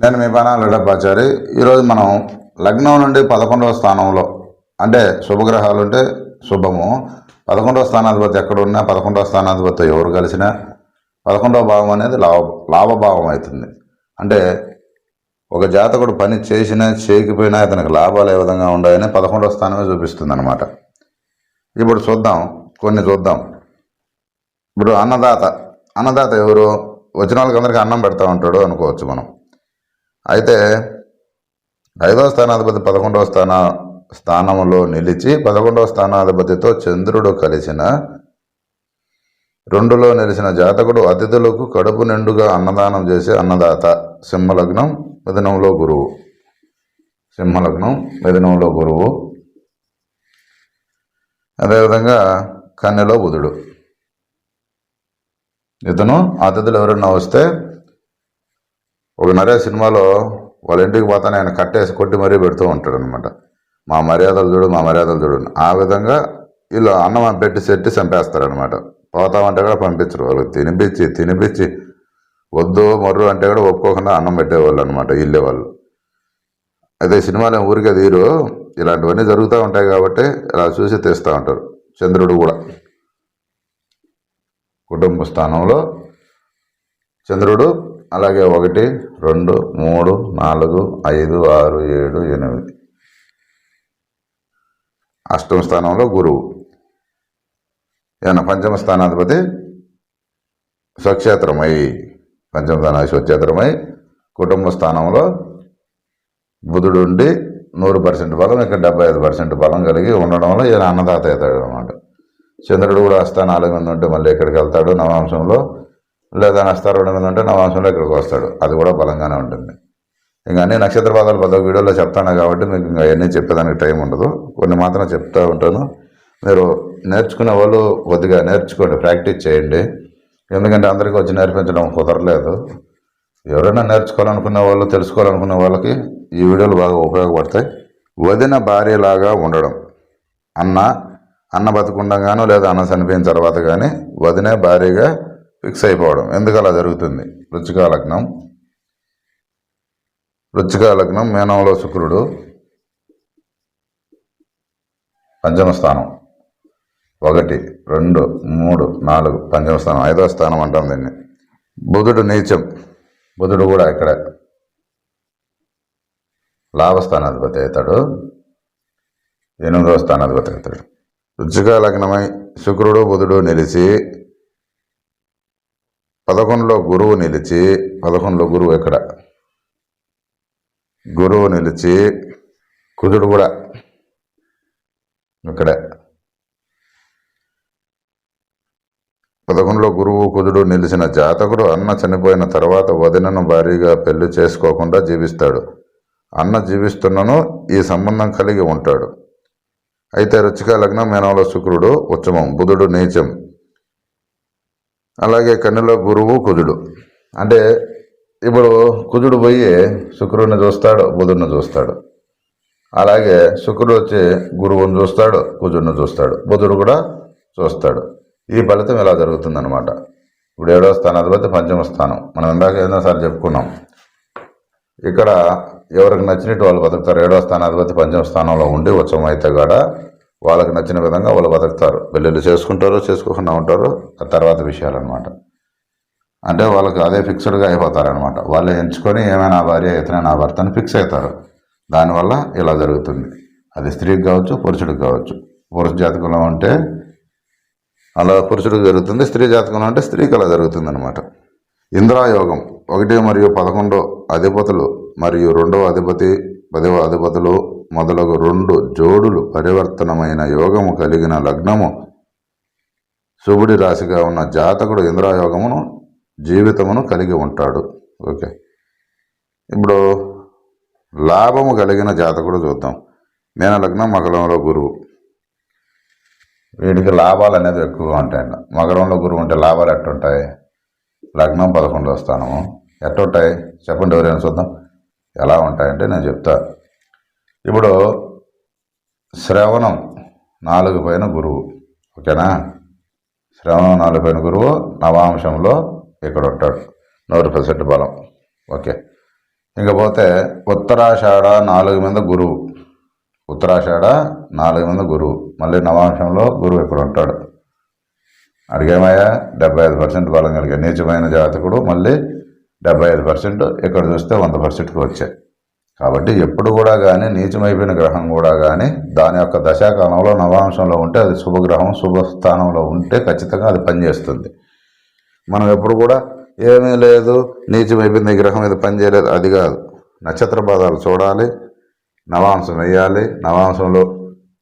నేను మీ బాణాల డబ్బాచారి. ఈరోజు మనం లగ్నం నుండి 11వ స్థానంలో అంటే శుభగ్రహాలు ఉంటే శుభము, 11వ స్థానాధిపతి ఎక్కడున్నా, 11వ స్థానాధిపతి ఎవరు కలిసినా 11వ భావం అనేది లాభభావం అవుతుంది. అంటే ఒక జాతకుడు పని చేసినా చేయకపోయినా అతనికి లాభాలు ఏ విధంగా ఉన్నాయని 11వ స్థానమే చూపిస్తుంది అనమాట. ఇప్పుడు కొన్ని చూద్దాం. ఇప్పుడు అన్నదాత ఎవరు? వచ్చిన వాళ్ళకి అందరికీ అన్నం పెడతా ఉంటాడు అనుకోవచ్చు మనం. అయితే 5వ స్థానాధిపతి 11వ స్థానంలో నిలిచి 11వ స్థానాధిపతితో చంద్రుడు కలిసిన 2లో నిలిచిన జాతకుడు అతిథులకు కడుపు నిండుగా అన్నదానం చేసే అన్నదాత. సింహలగ్నం మిథునంలో గురువు. అదేవిధంగా కన్యలో బుధుడు. ఇతను అతిథులు ఎవరైనా వస్తే, ఒక నరేష్ సినిమాలో వాళ్ళ ఇంటికి పోతానే ఆయన కట్టేసి కొట్టి మరీ పెడుతూ ఉంటాడు అనమాట. మా మర్యాదలు చూడు. ఆ విధంగా వీళ్ళు అన్నం పెట్టి చంపేస్తారనమాట. పోతామంటే కూడా పంపించరు. వాళ్ళు తినిపించి వద్దు మర్రు అంటే కూడా ఒప్పుకోకుండా అన్నం పెట్టేవాళ్ళు అనమాట వెళ్ళేవాళ్ళు. అయితే సినిమాలో ఊరికే తీరు, ఇలాంటివన్నీ జరుగుతూ ఉంటాయి కాబట్టి ఇలా చూసి తీస్తూ ఉంటారు. చంద్రుడు కూడా కుటుంబ స్థానంలో చంద్రుడు, అలాగే 1, 2, 3, 4, 5, 6, 7, 8. అష్టమ స్థానంలో గురువు. ఏమన్నా పంచమ స్థానాధిపతి స్వక్షేత్రమై కుటుంబ స్థానంలో బుధుడు ఉండి 100% బలం, ఇక్కడ 75% బలం కలిగి ఉండడంలో ఈయన అన్నదాత అవుతాడు అనమాట. చంద్రుడు కూడా హస్తా 4 మంది ఉంటే మళ్ళీ ఇక్కడికి వెళ్తాడు నవాంశంలో, లేదా హస్తా 2 మంది ఉంటే నవాంశంలో ఇక్కడికి వస్తాడు. అది కూడా బలంగానే ఉంటుంది. ఇంకా అన్ని నక్షత్ర పాదాలు 10 వీడియోలో చెప్తాను కాబట్టి మీకు ఇంకా అవన్నీ చెప్పేదానికి టైం ఉండదు. కొన్ని మాత్రం చెప్తూ ఉంటాను. మీరు నేర్చుకునే వాళ్ళు కొద్దిగా నేర్చుకోండి, ప్రాక్టీస్ చేయండి. ఎందుకంటే అందరికీ వచ్చి నేర్పించడం కుదరలేదు. ఎవరైనా నేర్చుకోవాలనుకునే వాళ్ళు, తెలుసుకోవాలనుకునే వాళ్ళకి ఈ వీడియోలు బాగా ఉపయోగపడతాయి. వదిన భార్యలాగా ఉండడం. అన్న బతుకుండగానో లేదా అన్న చనిపోయిన తర్వాత కానీ వదినే భార్యగా ఫిక్స్ అయిపోవడం. ఎందుకు అలా జరుగుతుంది? వృశ్చిక లగ్నం మీనంలో శుక్రుడు, పంచమ స్థానం 1, 2, 3, 4 పంచమ స్థానం, 5వ స్థానం అంటాం దీన్ని. బుధుడు నీచం. బుధుడు కూడా ఇక్కడ లాభస్థానాధిపతి అవుతాడు, 8వ స్థానాధిపతి అవుతాడు. వృశ్చిక లగ్నమై శుక్రుడు బుధుడు నిలిచి 11లో గురువు నిలిచి, 11లో గురువు ఇక్కడ గురువు నిలిచి, కుజుడు కూడా ఇక్కడే 11లో గురువు కుజుడు నిలిచిన జాతకుడు అన్న చనిపోయిన తర్వాత వదినను భారీగా పెళ్లి చేసుకోకుండా జీవిస్తాడు. అన్న జీవిస్తున్నను ఈ సంబంధం కలిగి ఉంటాడు. అయితే వృశ్చిక లగ్నం మీనంలో శుక్రుడు ఉచ్చమం, బుధుడు నీచం, అలాగే కన్యలో గురువు కుజుడు. అంటే ఇప్పుడు కుజుడు పోయి శుక్రుడిని చూస్తాడు, బుధుడిని చూస్తాడు. అలాగే శుక్రుడు వచ్చి గురువుని చూస్తాడు, కుజుడిని చూస్తాడు, బుధుడు కూడా చూస్తాడు. ఈ ఫలితం ఇలా జరుగుతుందన్నమాట. ఇప్పుడు 7వ స్థానాధిపతి పంచమ స్థానం. మనం ఇందాక ఏదోసారి చెప్పుకున్నాం. ఇక్కడ ఎవరికి నచ్చినట్టు వాళ్ళు బతుకుతారు. 7వ స్థానాధిపతి పంచమ స్థానంలో ఉండి ఉత్సవం అయితే కూడా వాళ్ళకి నచ్చిన విధంగా వాళ్ళు బతుకుతారు. పెళ్ళిళ్ళు చేసుకుంటారు, చేసుకోకుండా ఉంటారు, తర్వాత విషయాలు అనమాట. అంటే వాళ్ళకి అదే ఫిక్స్డ్గా అయిపోతారనమాట. వాళ్ళు ఎంచుకొని ఏమైనా భార్య అయితేనే నా భర్త అని ఫిక్స్ అవుతారు. దానివల్ల ఇలా జరుగుతుంది. అది స్త్రీకి కావచ్చు, పురుషుడికి కావచ్చు. పురుష జాతకంలో ఉంటే అలా పురుషుడికి జరుగుతుంది, స్త్రీ జాతకంలో అంటే స్త్రీకి అలా జరుగుతుంది అనమాట. ఇంద్రాయోగం 1 మరియు 11 అధిపతులు మరియు 2వ అధిపతి 10వ అధిపతులు మొదలగు 2 జోడులు పరివర్తనమైన యోగము కలిగిన లగ్నము శుభుడి రాశిగా ఉన్న జాతకుడు ఇంద్రాయోగమును జీవితమును కలిగి ఉంటాడు. ఓకే, ఇప్పుడు లాభము కలిగిన జాతకుడు చూద్దాం. మీన లగ్నం మకరంలో గురువు. వీడికి లాభాలు అనేది ఎక్కువగా ఉంటాయండి. మకరంలో గురువు ఉంటే లాభాలు ఎట్టుంటాయి? లగ్నం 11వ స్థానము ఎట్టుంటాయి చెప్పండి, ఎవరైనా చూద్దాం ఎలా ఉంటాయంటే నేను చెప్తా. ఇప్పుడు శ్రవణం 4 పైన గురువు, ఓకేనా? శ్రవణం 4 పైన గురువు నవాంశంలో ఇక్కడ ఉంటాడు, 100% బలం. ఓకే, ఇంకపోతే ఉత్తరాషాఢ 4 మీద గురువు, ఉత్తరాషాఢ 4 మీద గురువు, మళ్ళీ నవాంశంలో గురువు ఇక్కడ ఉంటాడు. అడిగేమయ్యా 75% బలం కలిగే నీచమైన జాతకుడు, మళ్ళీ 75% ఇక్కడ చూస్తే 100%కి వచ్చాయి. కాబట్టి ఎప్పుడు కూడా కానీ నీచమైపోయిన గ్రహం కూడా కానీ దాని యొక్క దశాకాలంలో నవాంశంలో ఉంటే అది శుభగ్రహం, శుభస్థానంలో ఉంటే ఖచ్చితంగా అది పనిచేస్తుంది. మనం ఎప్పుడు కూడా ఏమీ లేదు నీచమైపోయింది ఈ గ్రహం ఇది పనిచేయలేదు అది కాదు. నక్షత్ర పాదాలు చూడాలి, నవాంశం వేయాలి, నవాంశంలో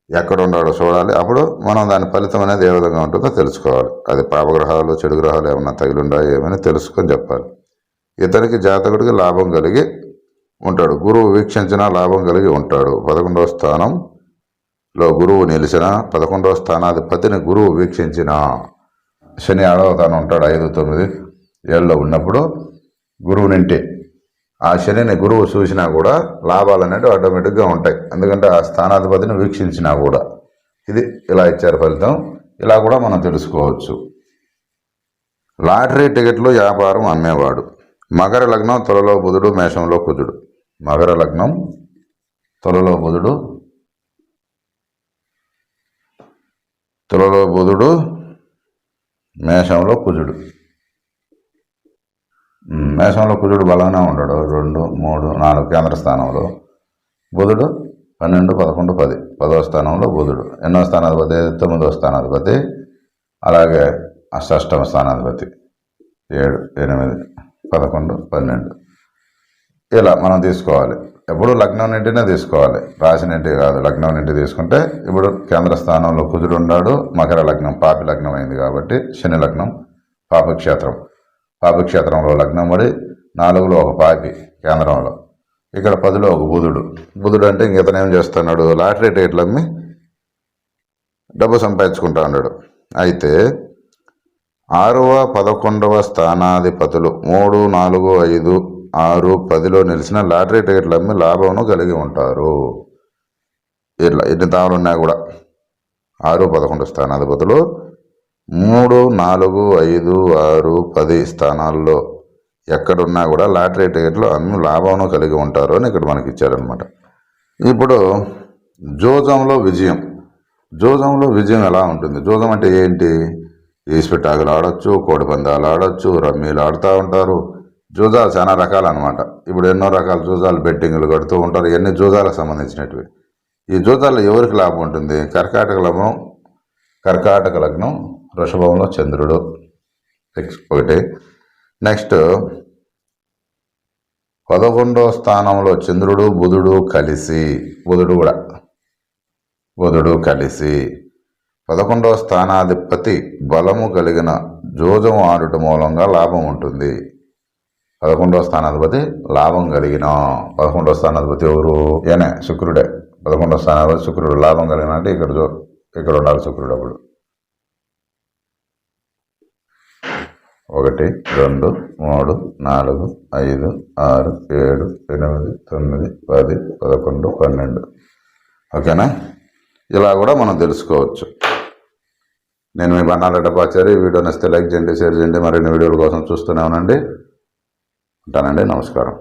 ఎక్కడ ఉన్నాడో చూడాలి. అప్పుడు మనం దాని ఫలితం అనేది ఏ విధంగా ఉంటుందో తెలుసుకోవాలి. అది పాపగ్రహాలు చెడు గ్రహాలు ఏమన్నా తగిలిండాయో ఏమైనా తెలుసుకొని చెప్పాలి. ఇతనికి జాతకుడికి లాభం కలిగి ఉంటాడు. గురువు వీక్షించిన లాభం కలిగి ఉంటాడు. 11వ స్థానంలో గురువు నిలిచిన, 11వ స్థానాధిపతిని గురువు వీక్షించిన, శని ఆడవ తాను ఉంటాడు 5, 9 ఏళ్ళలో ఉన్నప్పుడు గురువునింటి ఆ శనిని గురువు చూసినా కూడా లాభాలు అనేవి ఆటోమేటిక్గా ఉంటాయి. ఎందుకంటే ఆ స్థానాధిపతిని వీక్షించినా కూడా. ఇది ఇలా ఇచ్చారు ఫలితం. ఇలా కూడా మనం తెలుసుకోవచ్చు. లాటరీ టికెట్లు వ్యాపారం అమ్మేవాడు. మకర లగ్నం తులలో బుధుడు, మేషంలో కుజుడు. మకర లగ్నం తులలో బుధుడు, మేషంలో కుజుడు. మేషంలో కుజుడు బలంగానే ఉంటాడు. 2, 3, 4 కేంద్ర స్థానంలో. బుధుడు 12, 11, 10 10వ స్థానంలో బుధుడు. ఎన్నో స్థానాధిపతి? 9వ స్థానాధిపతి. అలాగే షష్టమ స్థానాధిపతి 7, 8, 11, 12. ఇలా మనం తీసుకోవాలి. ఎప్పుడు లగ్నం నింటినే తీసుకోవాలి, రాశి నింటి కాదు. లగ్నం నింటి తీసుకుంటే ఇప్పుడు కేంద్ర స్థానంలో కుజుడు ఉన్నాడు. మకర లగ్నం పాపి లగ్నం అయింది కాబట్టి శని లగ్నం పాపక్షేత్రం. పాపక్షేత్రంలో లగ్నం పడి 4లో ఒక పాపి కేంద్రంలో, ఇక్కడ 10లో ఒక బుధుడు. బుధుడు అంటే ఇంకతను ఏం చేస్తున్నాడు? లాటరీ టికెట్లు అమ్మి డబ్బు సంపాదించుకుంటా ఉన్నాడు. అయితే 6వ 11వ స్థానాధిపతులు 3, 4, 5, 6, 10లో నిలిచిన లాటరీ టికెట్లు అమ్మి లాభమును కలిగి ఉంటారు. ఇట్లా ఎన్ని తావులు ఉన్నా కూడా 6, 11 స్థానాధిపతులు 3, 4, 5, 6, 10 స్థానాల్లో ఎక్కడున్నా కూడా లాటరీ టికెట్లు అన్ని లాభమును కలిగి ఉంటారు అని ఇక్కడ మనకి ఇచ్చారనమాట. ఇప్పుడు జోజంలో విజయం. జోజంలో విజయం ఎలా ఉంటుంది? జోజం అంటే ఏంటి? ఈస్పిటాకులు ఆడొచ్చు, కోడి పందాలు ఆడొచ్చు, రమ్మీలు ఆడుతూ ఉంటారు. జూజాలు చాలా రకాలు అనమాట. ఇప్పుడు ఎన్నో రకాల జూజాలు బెట్టింగ్లు కడుతూ ఉంటారు. ఇవన్నీ జూజాలకు సంబంధించినవి. ఈ జూజాల్లో ఎవరికి లాభం ఉంటుంది? కర్కాటక లగ్నం వృషభంలో చంద్రుడు 1. నెక్స్ట్ 11వ స్థానంలో చంద్రుడు బుధుడు కలిసి, బుధుడు కలిసి 11వ స్థానాధిపతి బలము కలిగిన జోజం ఆడుట మూలంగా లాభం ఉంటుంది. 11వ స్థానాధిపతి లాభం కలిగిన, 11వ స్థానాధిపతి ఎవరు? శుక్రుడే. 11వ స్థానాధిపతి శుక్రుడు లాభం కలిగిన అంటే ఇక్కడ ఉండాలి శుక్రుడు. అప్పుడు 1, 2, 3, 4, 5, 6, 7, 8, 9, 10, 11, 12. ఓకేనా? ఇలా కూడా మనం తెలుసుకోవచ్చు. నేను మీ బన్నారెడ్డపాచారి. ఈ వీడియో నచ్చితే లైక్ చేయండి, షేర్ చేయండి. మరిన్ని వీడియోల కోసం చూస్తూనే ఉండండి. ఉంటానండి. నమస్కారం.